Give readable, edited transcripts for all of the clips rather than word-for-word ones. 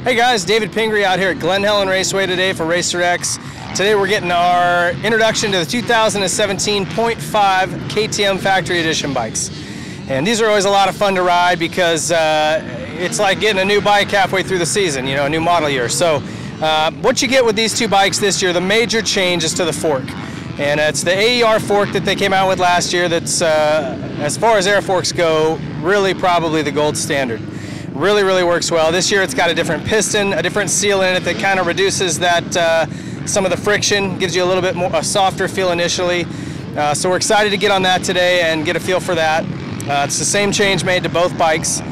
Hey guys, David Pingree out here at Glen Helen Raceway today for Racer X. Today we're getting our introduction to the 2017.5 KTM Factory Edition bikes. And these are always a lot of fun to ride because it's like getting a new bike halfway through the season, you know, a new model year. So what you get with these two bikes this year, the major change is to the fork. And it's the AER fork that they came out with last year that's, as far as air forks go, really probably the gold standard. Really works well. This year it's got a different piston, a different seal in it that kind of reduces that some of the friction, gives you a little bit more a softer feel initially. So we're excited to get on that today and get a feel for that. It's the same change made to both bikes.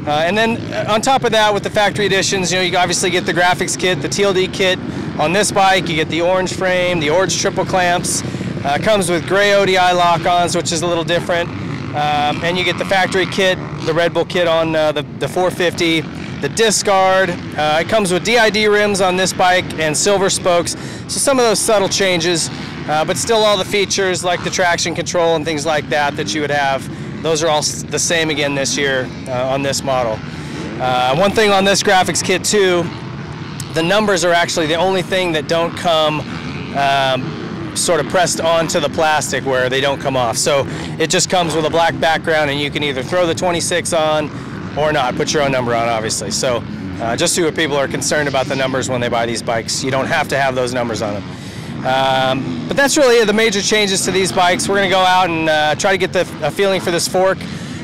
And then on top of that, with the factory editions, you know, you obviously get the graphics kit, the TLD kit on this bike. You get the orange frame, the orange triple clamps. Comes with gray ODI lock-ons, which is a little different. And you get the factory kit, the Red Bull kit on the 450, the disc guard. It comes with DID rims on this bike and silver spokes. So some of those subtle changes, but still all the features like the traction control and things like that that you would have. Those are all the same again this year on this model. One thing on this graphics kit too, the numbers are actually the only thing that don't come sort of pressed onto the plastic where they don't come off. So it just comes with a black background and you can either throw the 26 on or not, put your own number on obviously. So just so people are concerned about the numbers when they buy these bikes, you don't have to have those numbers on them. But that's really the major changes to these bikes. We're going to go out and try to get a feeling for this fork.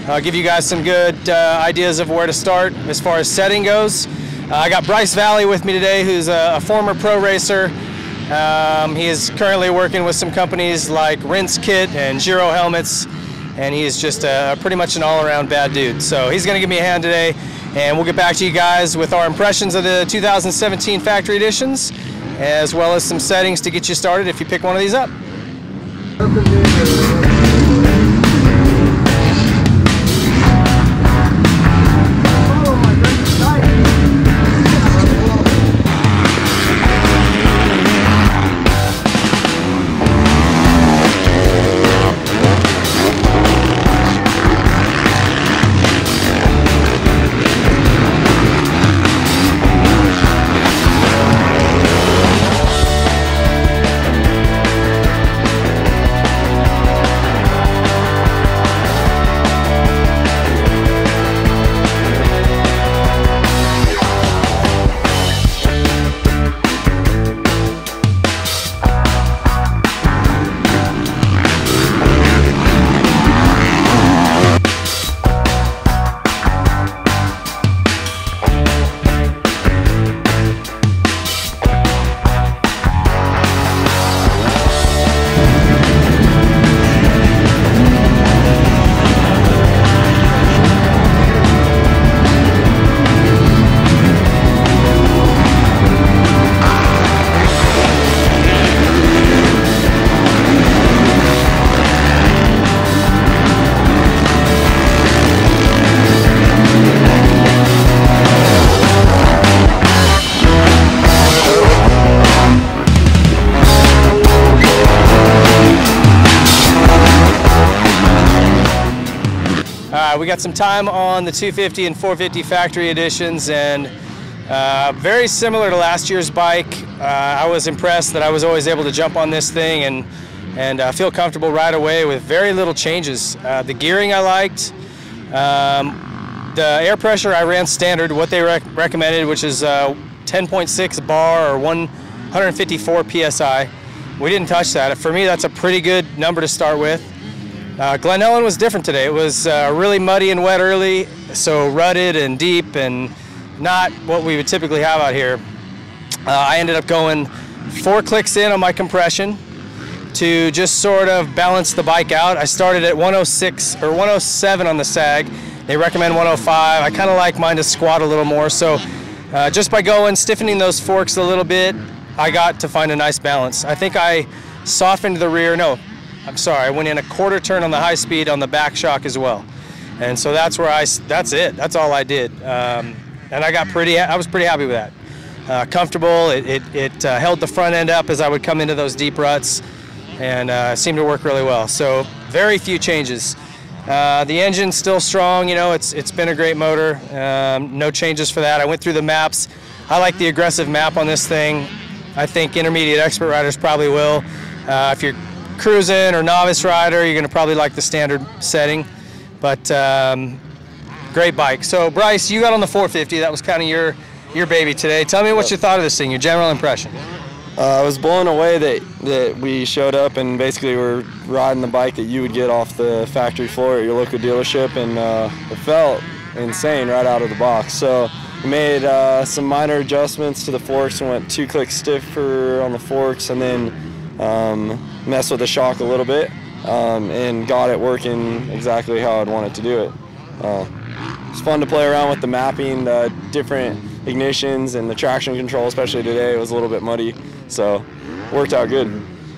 I'll give you guys some good ideas of where to start as far as setting goes. I got Bryce Vallee with me today, who's a former pro racer. He is currently working with some companies like Rinse Kit and Giro Helmets, and he is just pretty much an all-around bad dude. So he's going to give me a hand today, and we'll get back to you guys with our impressions of the 2017 Factory Editions, as well as some settings to get you started if you pick one of these up. We got some time on the 250 and 450 factory editions, and very similar to last year's bike. I was impressed that I was always able to jump on this thing and feel comfortable right away with very little changes. The gearing I liked. The air pressure I ran standard, what they recommended, which is 10.6 bar or 154 PSI. We didn't touch that. For me, that's a pretty good number to start with. Glen Helen was different today. It was really muddy and wet early, so rutted and deep and not what we would typically have out here. I ended up going 4 clicks in on my compression to just sort of balance the bike out. I started at 106 or 107 on the sag. They recommend 105. I kind of like mine to squat a little more, so just by stiffening those forks a little bit, I got to find a nice balance. I think I softened the rear. No, I'm sorry, I went in a quarter turn on the high speed on the back shock as well. And so that's where that's it. That's all I did. And I was pretty happy with that. Comfortable, it held the front end up as I would come into those deep ruts, and seemed to work really well. So very few changes. The engine's still strong, you know, it's been a great motor. No changes for that. I went through the maps. I like the aggressive map on this thing. I think intermediate expert riders probably will. If you're cruising or novice rider, you're going to probably like the standard setting. But great bike. So Bryce, you got on the 450. That was kind of your baby today. Tell me what you thought of this thing, your general impression. I was blown away that we showed up and basically were riding the bike that you would get off the factory floor at your local dealership, and it felt insane right out of the box. So we made some minor adjustments to the forks and went 2 clicks stiffer on the forks, and then messed with the shock a little bit and got it working exactly how I'd want it to do it. It's fun to play around with the mapping, the different ignitions, and the traction control, especially today. It was a little bit muddy, so worked out good.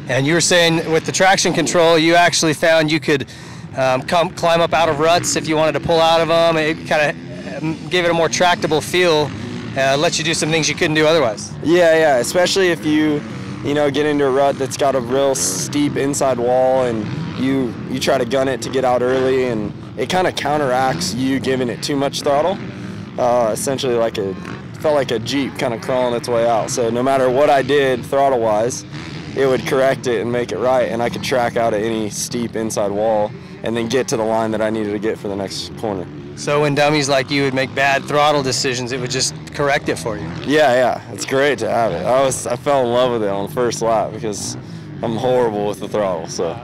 And you were saying with the traction control, you actually found you could climb up out of ruts if you wanted to pull out of them. It kind of gave it a more tractable feel, let you do some things you couldn't do otherwise. Yeah, especially if you get into a rut that's got a real steep inside wall and you try to gun it to get out early, and it kind of counteracts you giving it too much throttle. Essentially felt like a Jeep kind of crawling its way out. So no matter what I did throttle-wise, it would correct it and make it right, and I could track out at any steep inside wall and then get to the line that I needed to get for the next corner. So when dummies like you would make bad throttle decisions, it would just correct it for you. Yeah, it's great to have it. I fell in love with it on the first lap because I'm horrible with the throttle. So.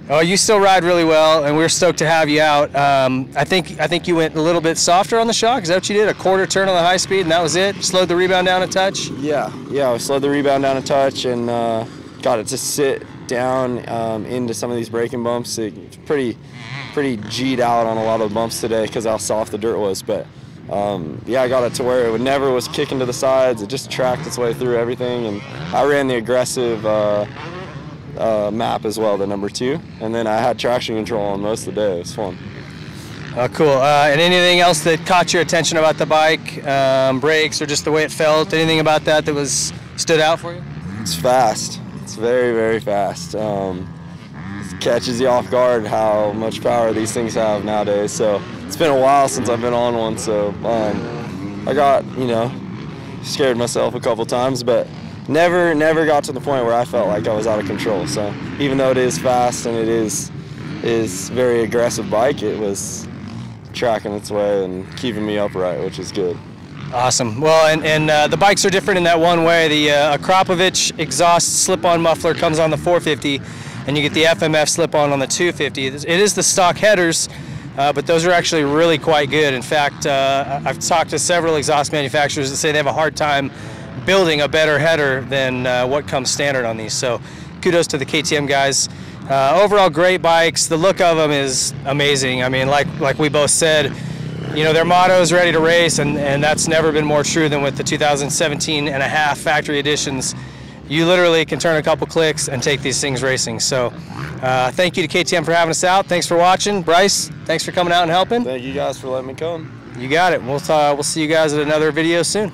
Oh, you still ride really well, and we're stoked to have you out. I think you went a little bit softer on the shock. Is that what you did? A quarter turn on the high speed, and that was it? Slowed the rebound down a touch? Yeah, I slowed the rebound down a touch and got it to sit down into some of these braking bumps. It's pretty G'd out on a lot of the bumps today because how soft the dirt was. But yeah, I got it to where it never was kicking to the sides. It just tracked its way through everything, and I ran the aggressive map as well, the number 2, and then I had traction control on most of the day. It was fun. Cool. And anything else that caught your attention about the bike, brakes, or just the way it felt? Anything about that stood out for you? It's fast. It's very, very fast. It catches you off guard how much power these things have nowadays. So it's been a while since I've been on one, so I got scared myself a couple times, but never got to the point where I felt like I was out of control. So even though it is fast and it is very aggressive bike, it was tracking its way and keeping me upright, which is good. Awesome. Well, and the bikes are different in that one way. The Akrapovic exhaust slip-on muffler comes on the 450, and you get the FMF slip-on the 250. It is the stock headers, but those are actually really quite good. In fact, I've talked to several exhaust manufacturers that say they have a hard time building a better header than what comes standard on these. So kudos to the KTM guys. Overall, great bikes. The look of them is amazing. I mean, like we both said, their motto is ready to race, and that's never been more true than with the 2017.5 Factory Editions. You literally can turn a couple clicks and take these things racing. So thank you to KTM for having us out. Thanks for watching. Bryce, thanks for coming out and helping. Thank you guys for letting me come. You got it. We'll see you guys at another video soon.